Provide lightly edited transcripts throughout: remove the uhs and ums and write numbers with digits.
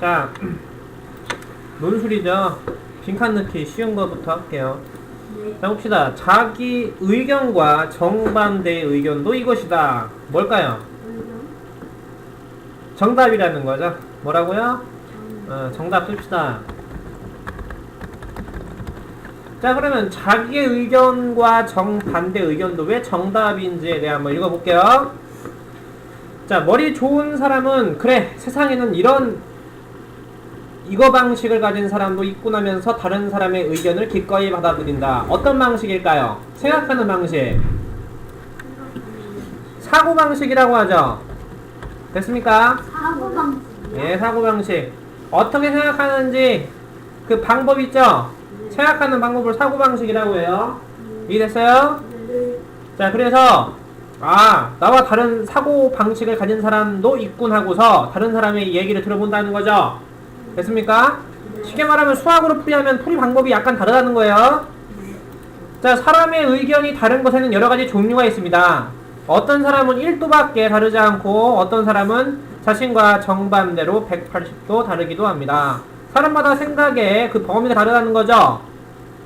자, 논술이죠. 빈칸 넣기 쉬운 거부터 할게요. 자, 봅시다. 자기 의견과 정반대의 의견도 이것이다. 뭘까요? 정답이라는 거죠. 뭐라고요? 정답 씁시다. 자, 그러면 자기의 의견과 정반대 의견도 왜 정답인지에 대해 한번 읽어볼게요. 자, 머리 좋은 사람은 그래, 세상에는 이거 방식을 가진 사람도 있군 하면서 다른 사람의 의견을 기꺼이 받아들인다. 어떤 방식일까요? 생각하는 방식. 사고방식이라고 하죠. 됐습니까? 사고방식. 예, 사고방식. 어떻게 생각하는지 그 방법 있죠? 생각하는 방법을 사고방식이라고 해요. 이해됐어요? 자, 그래서 나와 다른 사고방식을 가진 사람도 있군 하고서 다른 사람의 얘기를 들어본다는 거죠. 됐습니까? 쉽게 말하면 수학으로 풀이하면 풀이 방법이 약간 다르다는 거예요. 자, 사람의 의견이 다른 것에는 여러 가지 종류가 있습니다. 어떤 사람은 1도밖에 다르지 않고 어떤 사람은 자신과 정반대로 180도 다르기도 합니다. 사람마다 생각의 그 범위가 다르다는 거죠.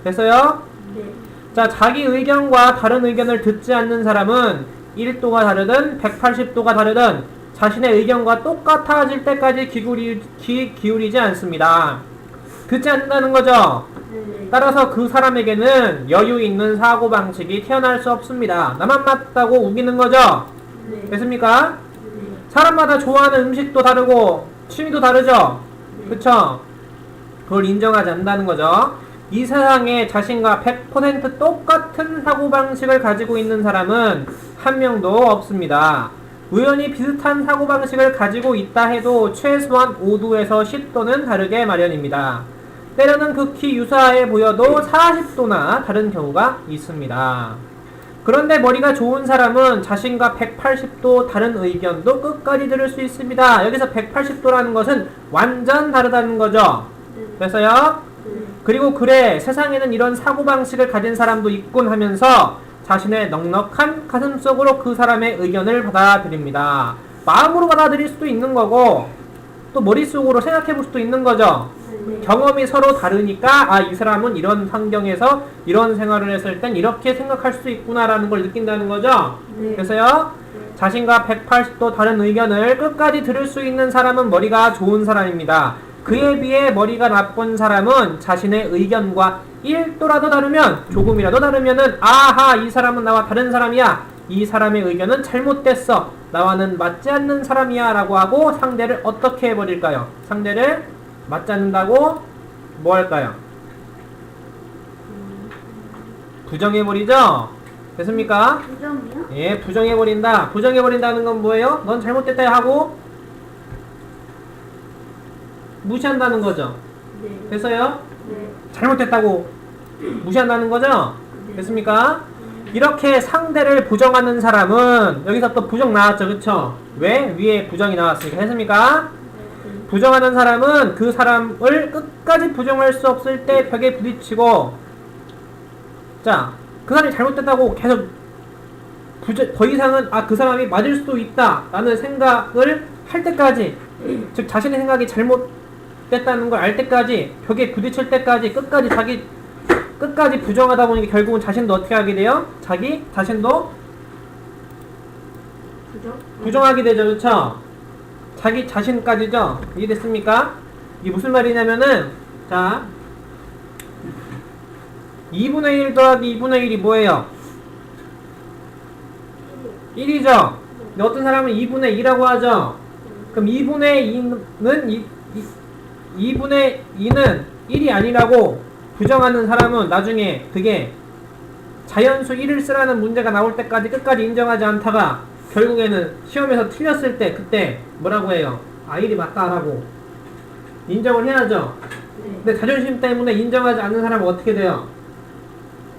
됐어요? 네. 자, 자기 의견과 다른 의견을 듣지 않는 사람은 1도가 다르든 180도가 다르든 자신의 의견과 똑같아질 때까지 귀 기울이지 않습니다. 듣지 않는다는 거죠. 네. 따라서 그 사람에게는 여유 있는 사고방식이 태어날 수 없습니다. 나만 맞다고 우기는 거죠. 네. 됐습니까? 네. 사람마다 좋아하는 음식도 다르고 취미도 다르죠. 네. 그쵸? 그걸 인정하지 않는다는 거죠. 이 세상에 자신과 100% 똑같은 사고방식을 가지고 있는 사람은 한 명도 없습니다. 우연히 비슷한 사고방식을 가지고 있다 해도 최소한 5도에서 10도는 다르게 마련입니다. 때로는 극히 유사해 보여도 40도나 다른 경우가 있습니다. 그런데 머리가 좋은 사람은 자신과 180도 다른 의견도 끝까지 들을 수 있습니다. 여기서 180도라는 것은 완전 다르다는 거죠. 됐어요? 그리고 그래, 세상에는 이런 사고방식을 가진 사람도 있군 하면서 자신의 넉넉한 가슴속으로 그 사람의 의견을 받아들입니다. 마음으로 받아들일 수도 있는 거고 또 머릿속으로 생각해 볼 수도 있는 거죠. 경험이 서로 다르니까 이 사람은 이런 환경에서 이런 생활을 했을 땐 이렇게 생각할 수 있구나라는 걸 느낀다는 거죠. 그래서요, 자신과 180도 다른 의견을 끝까지 들을 수 있는 사람은 머리가 좋은 사람입니다. 그에 비해 머리가 나쁜 사람은 자신의 의견과 1도라도 다르면, 조금이라도 다르면은 아하, 이 사람은 나와 다른 사람이야, 이 사람의 의견은 잘못됐어, 나와는 맞지 않는 사람이야 라고 하고 상대를 어떻게 해버릴까요? 상대를 맞지 않는다고 뭐 할까요? 부정해버리죠? 됐습니까? 부정이요? 예, 부정해버린다. 부정해버린다는 건 뭐예요? 넌 잘못됐다 하고 무시한다는 거죠. 네. 됐어요? 네. 잘못됐다고 무시한다는 거죠? 네. 됐습니까? 이렇게 상대를 부정하는 사람은, 여기서 또 부정 나왔죠, 그쵸? 왜? 위에 부정이 나왔으니까. 됐습니까? 부정하는 사람은 그 사람을 끝까지 부정할 수 없을 때 벽에 부딪히고, 자, 그 사람이 잘못됐다고 계속 더 이상은 그 사람이 맞을 수도 있다 라는 생각을 할 때까지, 즉 자신의 생각이 잘못됐다는 걸 알 때까지, 벽에 부딪힐 때까지 끝까지 부정하다 보니까 결국은 자신도 어떻게 하게 돼요? 자기 자신도 부정하게 되죠. 그쵸? 자기 자신까지죠. 이해됐습니까? 이게 무슨 말이냐면은, 자, 2분의 1 더하기 2분의 1이 뭐예요? 1이죠. 근데 어떤 사람은 2분의 2라고 하죠. 그럼 2분의 2는 1이 아니라고 부정하는 사람은 나중에 그게 자연수 1을 쓰라는 문제가 나올 때까지 끝까지 인정하지 않다가 결국에는 시험에서 틀렸을 때 그때 뭐라고 해요? 1이 맞다라고 인정을 해야죠. 근데 자존심 때문에 인정하지 않는 사람은 어떻게 돼요?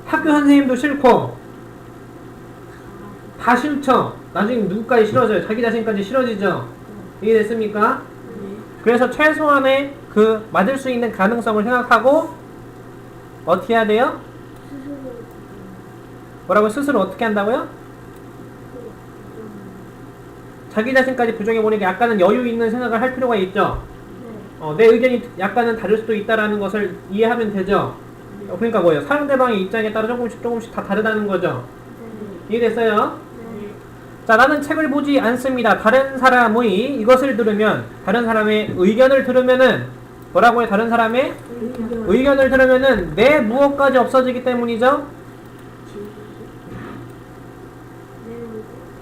학교 선생님도 싫고 다 싫죠. 나중에 누구까지 싫어져요? 자기 자신까지 싫어지죠. 이해됐습니까? 그래서 최소한의 그 맞을 수 있는 가능성을 생각하고 어떻게 해야 돼요? 뭐라고? 스스로 어떻게 한다고요? 자기 자신까지 부정해보니까 약간은 여유 있는 생각을 할 필요가 있죠. 내 의견이 약간은 다를 수도 있다라는 것을 이해하면 되죠. 그러니까 뭐예요? 상대방의 입장에 따라 조금씩 다 다르다는 거죠. 이해됐어요? 자, 나는 책을 보지 않습니다. 다른 사람의 이것을 들으면, 다른 사람의 의견을 들으면은 뭐라고요? 다른 사람의 의견을 들으면은 내 무엇까지 없어지기 때문이죠?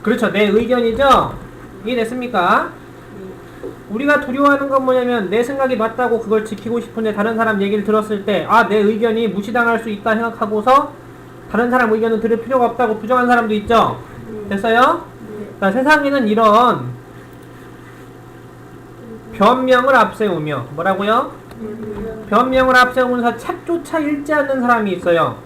그렇죠. 내 의견이죠? 이해됐습니까? 우리가 두려워하는 건 뭐냐면 내 생각이 맞다고 그걸 지키고 싶은데 다른 사람 얘기를 들었을 때 내 의견이 무시당할 수 있다 생각하고서 다른 사람 의견은 들을 필요가 없다고 부정한 사람도 있죠? 됐어요? 자, 세상에는 이런 변명을 앞세우며 뭐라고요? 변명을 앞세우면서 책조차 읽지 않는 사람이 있어요.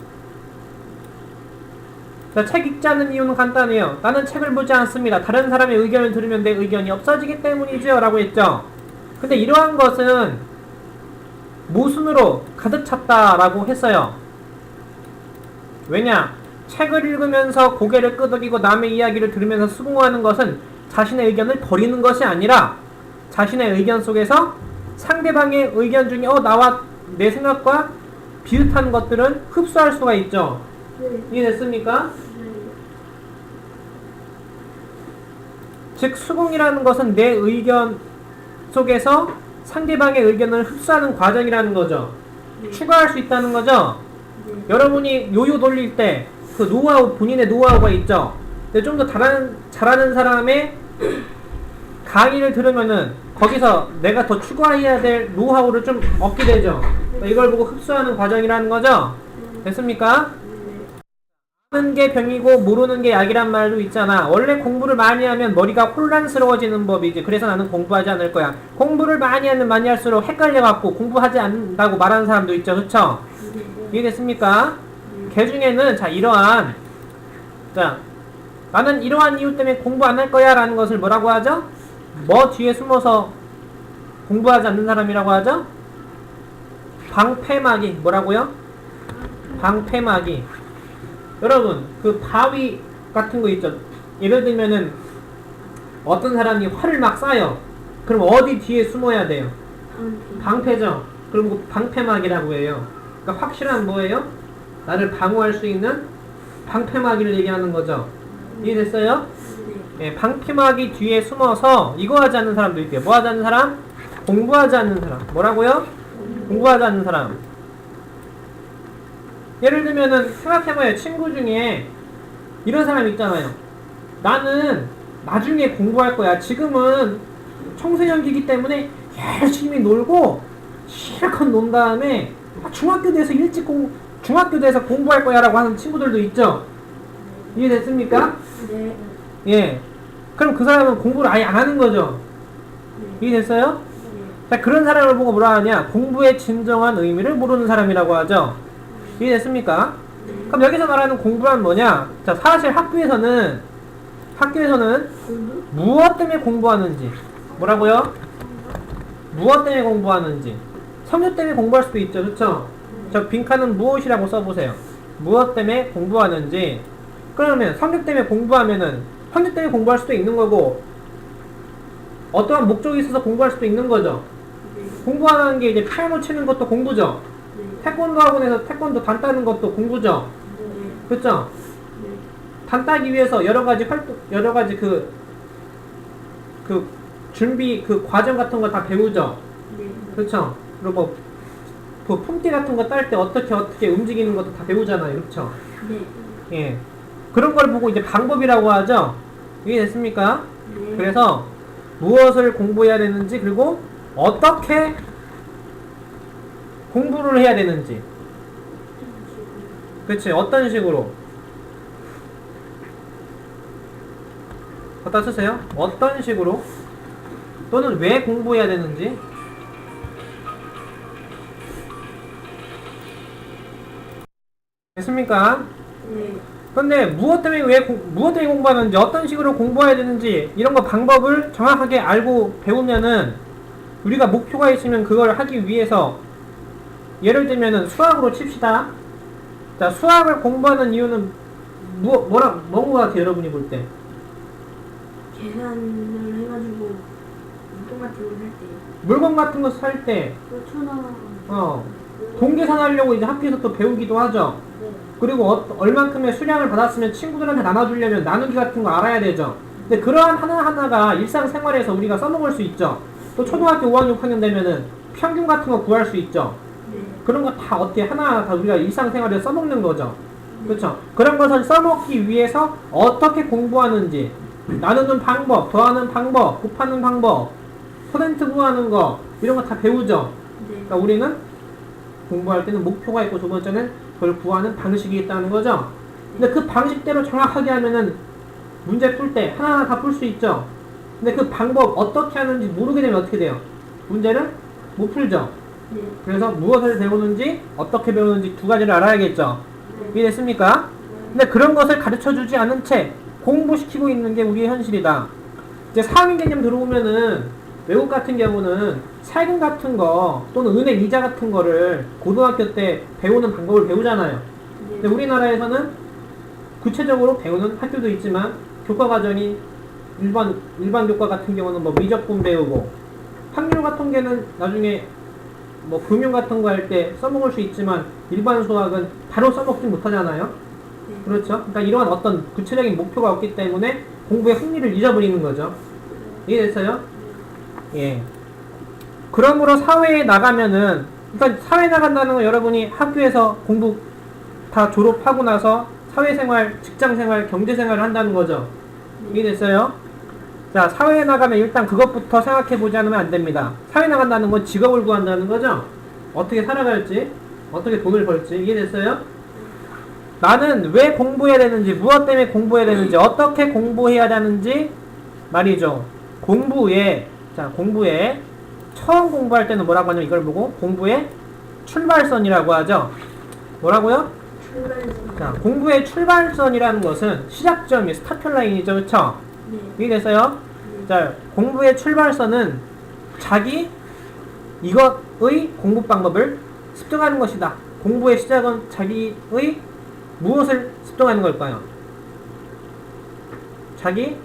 자, 책 읽지 않는 이유는 간단해요. 나는 책을 보지 않습니다. 다른 사람의 의견을 들으면 내 의견이 없어지기 때문이죠 라고 했죠. 근데 이러한 것은 모순으로 가득 찼다라고 했어요. 왜냐? 책을 읽으면서 고개를 끄덕이고 남의 이야기를 들으면서 수긍하는 것은 자신의 의견을 버리는 것이 아니라 자신의 의견 속에서 상대방의 의견 중에 나와 내 생각과 비슷한 것들은 흡수할 수가 있죠. 이해됐습니까? 즉 수긍이라는 것은 내 의견 속에서 상대방의 의견을 흡수하는 과정이라는 거죠. 추가할 수 있다는 거죠. 여러분이 요요 돌릴 때 그 노하우, 본인의 노하우가 있죠. 근데 좀 더 잘하는 사람의 강의를 들으면은 거기서 내가 더 추가해야 될 노하우를 좀 얻게 되죠. 이걸 보고 흡수하는 과정이라는 거죠. 됐습니까? 아는 게 병이고 모르는 게 약이란 말도 있잖아. 원래 공부를 많이 하면 머리가 혼란스러워지는 법이지. 그래서 나는 공부하지 않을 거야. 공부를 많이 할수록 헷갈려갖고 공부하지 않는다고 말하는 사람도 있죠. 그쵸? 이해됐습니까? 걔 중에는 나는 이러한 이유 때문에 공부 안 할 거야 라는 것을 뭐라고 하죠? 뭐 뒤에 숨어서 공부하지 않는 사람이라고 하죠? 방패막이. 뭐라고요? 방패막이. 여러분, 그 바위 같은 거 있죠? 예를 들면은 어떤 사람이 활을 막 쏴요. 그럼 어디 뒤에 숨어야 돼요? 방패죠. 그럼 그 방패막이라고 해요. 그러니까 확실한 뭐예요? 나를 방어할 수 있는 방패막이를 얘기하는 거죠. 이해됐어요? 네, 방패막이 뒤에 숨어서 이거 하지 않는 사람도 있대요. 뭐 하지 않는 사람? 공부하지 않는 사람. 뭐라고요? 공부하지 않는 사람. 예를 들면은 생각해봐요. 친구 중에 이런 사람 있잖아요. 나는 나중에 공부할 거야. 지금은 청소년기이기 때문에 열심히 놀고 실컷 논 다음에 중학교 돼서 공부할 거야 라고 하는 친구들도 있죠. 이해됐습니까? 네. 예. 그럼 그 사람은 공부를 아예 안 하는 거죠. 이해됐어요? 자, 그런 사람을 보고 뭐라 하냐? 공부의 진정한 의미를 모르는 사람이라고 하죠. 이해됐습니까? 그럼 여기서 말하는 공부란 뭐냐? 자, 사실 학교에서는 무엇 때문에 공부하는지. 뭐라고요? 무엇 때문에 공부하는지. 성적 때문에 공부할 수도 있죠. 그쵸? 저 빈칸은 무엇이라고 써보세요. 무엇 때문에 공부하는지. 그러면 성적 때문에 공부하면은 성적 때문에 공부할 수도 있는 거고 어떠한 목적이 있어서 공부할 수도 있는 거죠. 공부하는 게 이제 피아노 치는 것도 공부죠. 태권도 학원에서 태권도 단 따는 것도 공부죠. 그쵸? 단 따기 위해서 여러 가지 그 준비 그 과정 같은 거 다 배우죠. 그쵸? 그리고 뭐 그 품띠 같은 거 딸 때 어떻게 움직이는 것도 다 배우잖아요. 그렇죠? 네. 예. 그런 걸 보고 이제 방법이라고 하죠. 이해됐습니까? 네. 그래서 무엇을 공부해야 되는지 그리고 어떻게 공부를 해야 되는지. 그치? 어떤 식으로? 갖다 쓰세요. 어떤 식으로? 또는 왜 공부해야 되는지. 됐습니까? 네. 근데 무엇 때문에 공부하는지, 어떤 식으로 공부해야 되는지, 이런 거 방법을 정확하게 알고 배우면은, 우리가 목표가 있으면 그걸 하기 위해서, 예를 들면은 수학으로 칩시다. 자, 수학을 공부하는 이유는, 뭔 것 같아요, 여러분이 볼 때? 계산을 해가지고 운동 같은 걸 할 때요. 물건 같은 거 살 때, 돈 계산하려고 이제 학교에서 또 배우기도 하죠. 그리고 얼만큼의 수량을 받았으면 친구들한테 나눠주려면 나누기 같은 거 알아야 되죠. 근데 그러한 하나하나가 일상생활에서 우리가 써먹을 수 있죠. 또 초등학교 5학년, 6학년 되면은 평균 같은 거 구할 수 있죠. 그런 거 다 어떻게 하나하나 다 우리가 일상생활에서 써먹는 거죠. 그렇죠. 그런 것을 써먹기 위해서 어떻게 공부하는지, 나누는 방법, 더하는 방법, 곱하는 방법, 퍼센트 구하는 거, 이런 거 다 배우죠. 그러니까 우리는 공부할 때는 목표가 있고, 두 번째는 그걸 구하는 방식이 있다는 거죠. 근데 그 방식대로 정확하게 하면은 문제 풀 때 하나하나 다 풀 수 있죠. 근데 그 방법 어떻게 하는지 모르게 되면 어떻게 돼요? 문제를 못 풀죠. 그래서 무엇을 배우는지, 어떻게 배우는지 두 가지를 알아야겠죠. 이해됐습니까? 근데 그런 것을 가르쳐주지 않은 채 공부시키고 있는 게 우리의 현실이다. 이제 상위 개념 들어오면은 외국 같은 경우는 세금 같은 거 또는 은행 이자 같은 거를 고등학교 때 배우는 방법을 배우잖아요. 근데 우리나라에서는 구체적으로 배우는 학교도 있지만 교과과정이 일반 교과 같은 경우는 뭐 미적분 배우고, 확률 같은 게는 나중에 뭐 금융 같은 거 할 때 써먹을 수 있지만 일반 수학은 바로 써먹지 못하잖아요. 그렇죠. 그러니까 이러한 어떤 구체적인 목표가 없기 때문에 공부의 흥미를 잊어버리는 거죠. 이해됐어요? 예. 그러므로 사회에 나가면은, 그러니까 사회에 나간다는 건 여러분이 학교에서 공부 다 졸업하고 나서 사회생활, 직장생활, 경제생활을 한다는 거죠. 이해됐어요? 자, 사회에 나가면 일단 그것부터 생각해보지 않으면 안 됩니다. 사회에 나간다는 건 직업을 구한다는 거죠. 어떻게 살아갈지, 어떻게 돈을 벌지. 이해됐어요? 나는 왜 공부해야 되는지, 무엇 때문에 공부해야 되는지, 어떻게 공부해야 되는지 말이죠. 공부에 처음 공부할 때는 뭐라고 하냐면 이걸 보고 공부의 출발선이라고 하죠. 뭐라고요? 자, 공부의 출발선이라는 것은 시작점이 스타트 라인이죠. 그쵸? 이해됐어요? 자, 공부의 출발선은 자기 이것의 공부 방법을 습득하는 것이다. 공부의 시작은 자기의 무엇을 습득하는 걸까요? 자기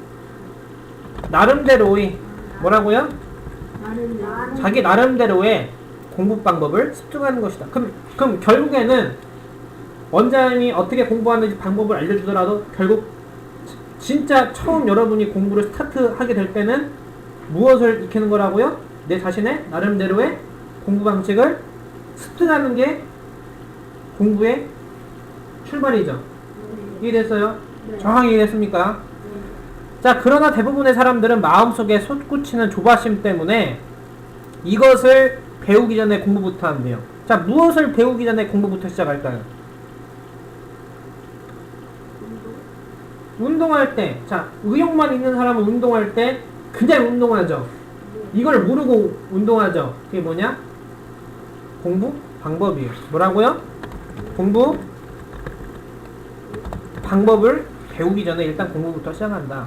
나름대로의 뭐라고요? 자기 나름대로의 공부 방법을 습득하는 것이다. 그럼 결국에는 원장님이 어떻게 공부하는지 방법을 알려주더라도 결국 진짜 처음 여러분이 공부를 스타트하게 될 때는 무엇을 익히는 거라고요? 내 자신의 나름대로의 공부 방식을 습득하는 게 공부의 출발이죠. 이해됐어요? 정확히 이해됐습니까? 자, 그러나 대부분의 사람들은 마음속에 솟구치는 조바심 때문에 이것을 배우기 전에 공부부터 한대요. 자, 무엇을 배우기 전에 공부부터 시작할까요? 운동할 때, 자, 의욕만 있는 사람은 운동할 때 그냥 운동하죠. 이걸 모르고 운동하죠. 그게 뭐냐? 공부 방법이에요. 뭐라고요? 공부 방법을 배우기 전에 일단 공부부터 시작한다.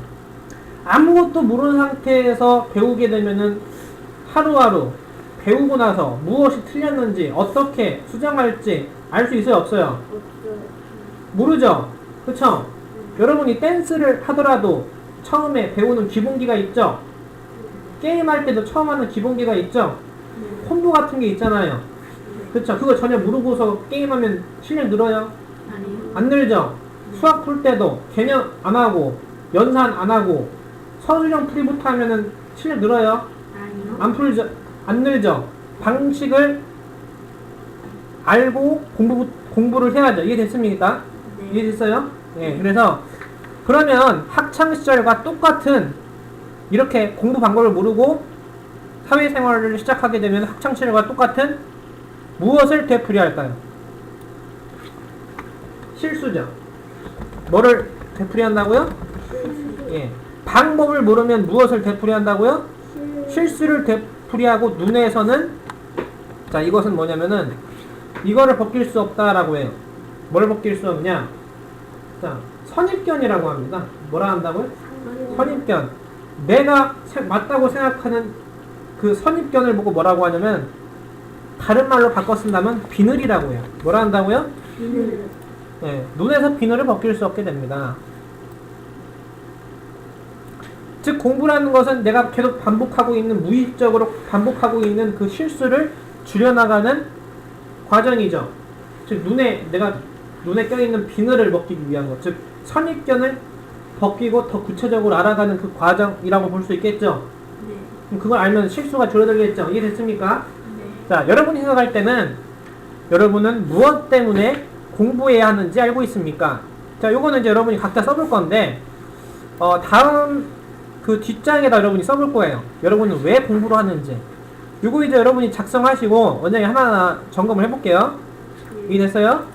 아무것도 모르는 상태에서 배우게 되면은 하루하루 배우고 나서 무엇이 틀렸는지, 어떻게 수정할지 알 수 있어요? 없어요? 모르죠? 그쵸? 여러분이 댄스를 하더라도 처음에 배우는 기본기가 있죠? 게임할 때도 처음 하는 기본기가 있죠? 콤보 같은 게 있잖아요. 그쵸? 그거 전혀 모르고서 게임하면 실력 늘어요? 안 늘죠? 수학 풀 때도 개념 안 하고 연산 안 하고 서술형 풀이부터 하면은 실력 늘어요? 안 풀죠? 안 늘죠? 방식을 알고 공부를 해야죠. 이해됐습니까? 이해됐어요? 예, 그래서 그러면 학창시절과 똑같은 이렇게 공부 방법을 모르고 사회생활을 시작하게 되면 학창시절과 똑같은 무엇을 되풀이할까요? 실수죠. 뭐를 되풀이한다고요? 예, 방법을 모르면 무엇을 되풀이한다고요? 실수를 되풀이하고 눈에서는, 자, 이것은 뭐냐면은 이거를 벗길 수 없다라고 해요. 뭘 벗길 수 없냐? 자, 선입견이라고 합니다. 뭐라 한다고요? 선입견. 내가 맞다고 생각하는 그 선입견을 보고 뭐라고 하냐면, 다른 말로 바꿔 쓴다면 비늘이라고 해요. 뭐라 한다고요? 비늘. 네, 눈에서 비늘을 벗길 수 없게 됩니다. 즉 공부라는 것은 내가 계속 반복하고 있는 무의식적으로 반복하고 있는 그 실수를 줄여나가는 과정이죠. 즉 내가 눈에 껴있는 비늘을 벗기기 위한 것, 즉 선입견을 벗기고 더 구체적으로 알아가는 그 과정이라고 볼 수 있겠죠. 네. 그럼 그걸 알면 실수가 줄어들겠죠. 이해됐습니까? 네. 자, 여러분이 생각할 때는 여러분은 무엇 때문에 공부해야 하는지 알고 있습니까? 자, 요거는 이제 여러분이 각자 써볼 건데 다음 그 뒷장에다 여러분이 써볼 거예요. 여러분은 왜 공부를 하는지. 요거 이제 여러분이 작성하시고 원장이 하나하나 점검을 해볼게요. 네. 이해됐어요?